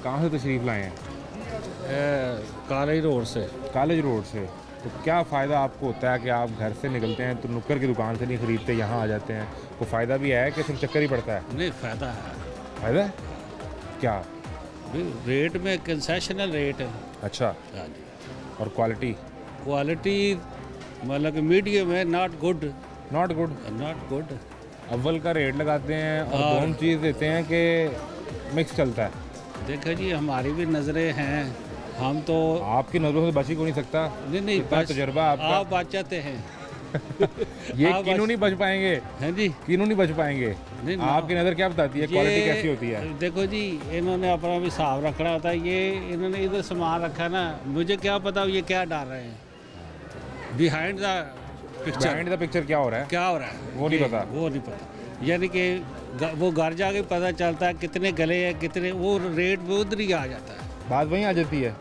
कहाँ से तशरीफ़ लाए हैं? कॉलेज रोड से। कॉलेज रोड से। तो क्या फ़ायदा आपको होता है कि आप घर से निकलते हैं तो नुक्कर की दुकान से नहीं ख़रीदते, यहाँ आ जाते हैं? कोई फ़ायदा भी है कि सिर्फ चक्कर ही पड़ता है? नहीं, फ़ायदा है। फ़ायदा है? क्या? रेट में कंसेशनल रेट है। अच्छा। हाँ जी। और क्वालिटी? क्वालिटी मतलब कि मीडियम है, not good. Not good. Not good. अव्वल का रेट लगाते हैं और दोनों चीज़ देते हैं कि मिक्स चलता है। देखो जी, हमारी भी नज़रें हैं, हम तो आपकी नज़रों से बच ही को नहीं सकता। नहीं इतना तजुर्बा आपका। आप बच जाते हैं। ये आप किन्हों नहीं बच पाएंगे? हैं जी। किन्हों नहीं बच पाएंगे? नहीं, आपकी नज़र क्या बताती है क्वालिटी कैसी होती है? देखो जी, इन्होंने अपना भी हिसाब रखना होता है। ये इन्होंने इधर सामान रखा ना, मुझे क्या पता ये क्या डाल रहे हैं behind the picture. Behind the picture क्या हो रहा है? क्या हो रहा है वो नहीं पता। वो नहीं पता। यानी कि वो घर जाके पता चलता है कितने गले हैं, कितने, वो रेट वो उधर ही आ जाता है। बात वहीं आ जाती है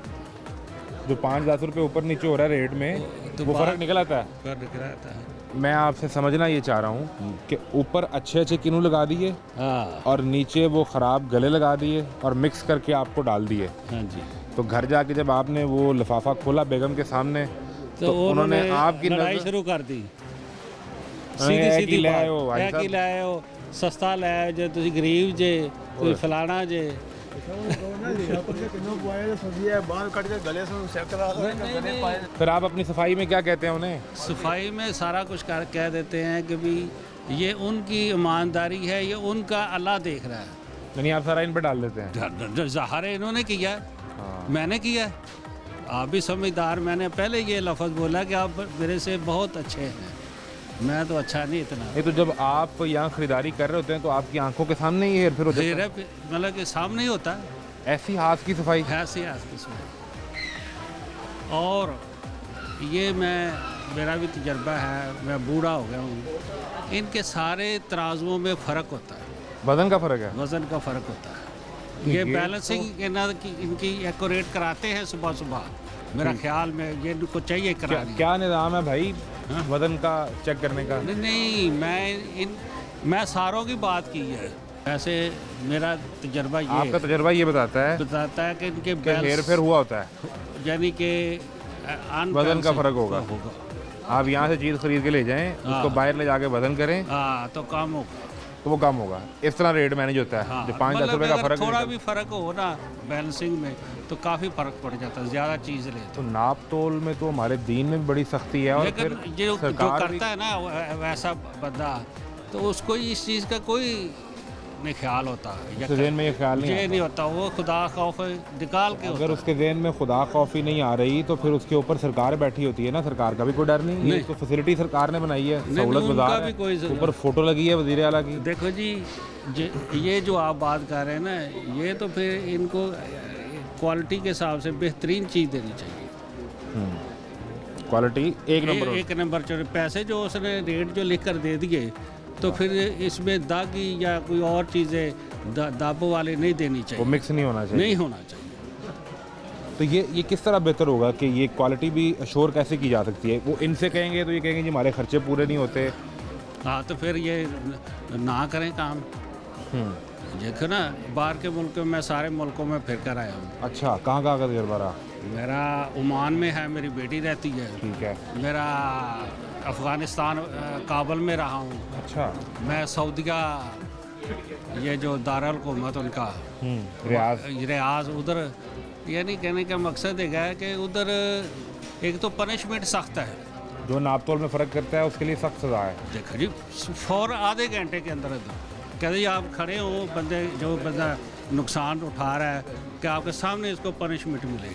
जो 5-10 रुपये ऊपर नीचे हो रहा है रेट में, तो वो फ़र्क निकल आता है। कर दिख रहा है। मैं आपसे समझना ये चाह रहा हूँ कि ऊपर अच्छे अच्छे किन्नू लगा दिए हाँ और नीचे वो ख़राब गले लगा दिए और मिक्स करके आपको डाल दिए। हाँ जी। तो घर जाके जब आपने वो लिफाफा खोला बेगम के सामने तो उन्होंने आपकी लड़ाई नज़र शुरू कर दी। नहीं, सीधी है सीधी कि ले बात, आए हो भाई है कि साहब? ले आए हो, सस्ता ले आए जे, तुसी गरीब जे, तुसी फलाना जे। फिर आप अपनी सफाई में क्या कहते हैं उन्हें? सफाई में सारा कुछ कह देते हैं कि भी ये उनकी ईमानदारी है, ये उनका अल्लाह देख रहा है। नहीं, आप सारा इन पर डाल देते हैं। ज़ाहिर है इन्होंने किया है, हाँ। मैंने किया है। आप भी समझदार, मैंने पहले ये लफ्ज़ बोला कि आप मेरे से बहुत अच्छे हैं, मैं तो अच्छा नहीं इतना। ये तो जब आप यहाँ खरीदारी कर रहे होते हैं तो आपकी आंखों के सामने ही हेर फेर हो जाता है। फिर मतलब कि सामने ही होता है ऐसी हाथ की सफाई। ऐसे किस्म। और ये मेरा भी तजर्बा है, मैं बूढ़ा हो गया हूँ, इनके सारे तराजुओं में फ़र्क होता है, वजन का फ़र्क है। वज़न का फ़र्क होता है। तो ये ये बैलेंसिंग इनकी एक्यूरेट कराते हैं सुबह सुबह, मेरा ख्याल में ये इनको चाहिए क्या, करानी। क्या निज़ाम है भाई हाँ? वजन का चेक करने का? नहीं, मैं सारों की बात की है। वैसे मेरा तजर्बा ये आपका तजर्बा ये बताता है कि इनके कि हेर फेर हुआ होता है, यानी कि वजन का फ़र्क होगा। आप यहाँ से चीज़ खरीद के ले जाएं, उसको बाहर ले जाके वजन करें हाँ तो कम होगा। तो वो कम होगा। इस तरह रेट मैनेज होता है। हाँ, जो 5-10 रुपये का अगर फ़र्क थोड़ा है। भी फ़र्क हो ना बैलेंसिंग में तो काफ़ी फ़र्क पड़ जाता है, ज़्यादा चीज़ ले तो नाप तोल में तो हमारे दीन में भी बड़ी सख्ती है। और लेकिन फिर जो सरकार भी करता है ना वैसा बंदा, तो उसको इस चीज़ का कोई नहीं ख्याल होता है। उसके ज़हन में ये ख्याल नहीं ये आता। नहीं होता, वो खुदा खौफ निकाल के अगर होता उसके ज़हन में खुदा खौफी नहीं आ रही तो फिर उसके ऊपर सरकार बैठी होती है ना, सरकार का भी कोई डर नहीं। ये तो फैसिलिटी सरकार ने बनाई है, सहूलत उनका बाजार भी है, कोई ऊपर फोटो लगी है वज़ीर आला की। देखो जी, ये जो आप बात कर रहे हैं ना, ये तो फिर इनको क्वालिटी के हिसाब से बेहतरीन चीज़ देनी चाहिए। क्वालिटी एक नंबर। एक नंबर चल, पैसे जो उसने रेट जो लिख कर दे दिए तो फिर इसमें दाग या कोई और चीज़ें दाबों वाले नहीं देनी वो चाहिए, मिक्स नहीं होना चाहिए। नहीं होना चाहिए। तो ये किस तरह बेहतर होगा कि ये क्वालिटी भी अश्योर कैसे की जा सकती है? वो इनसे कहेंगे तो ये कहेंगे जी हमारे खर्चे पूरे नहीं होते। हाँ तो फिर ये ना करें काम। देखो ना, बाहर के मुल्कों में, सारे मुल्कों में फिर कर आया हूँ। अच्छा, कहाँ का तजर्बा रहा? मेरा ओमान में है, मेरी बेटी रहती है। ठीक है। मेरा अफ़गानिस्तान काबुल में रहा हूँ। अच्छा। मैं सऊदीया, ये जो दारुल हुकूमत उनका रियाज, उधर, यानी कहने का मकसद है कि उधर एक तो पनिशमेंट सख्त है, जो नाप तोल में फ़र्क करता है उसके लिए सख्त सज़ा है। देखो जी, आधे घंटे के अंदर कहते आप खड़े हो, बंदा नुकसान उठा रहा है कि आपके सामने इसको पनिशमेंट मिलेगी।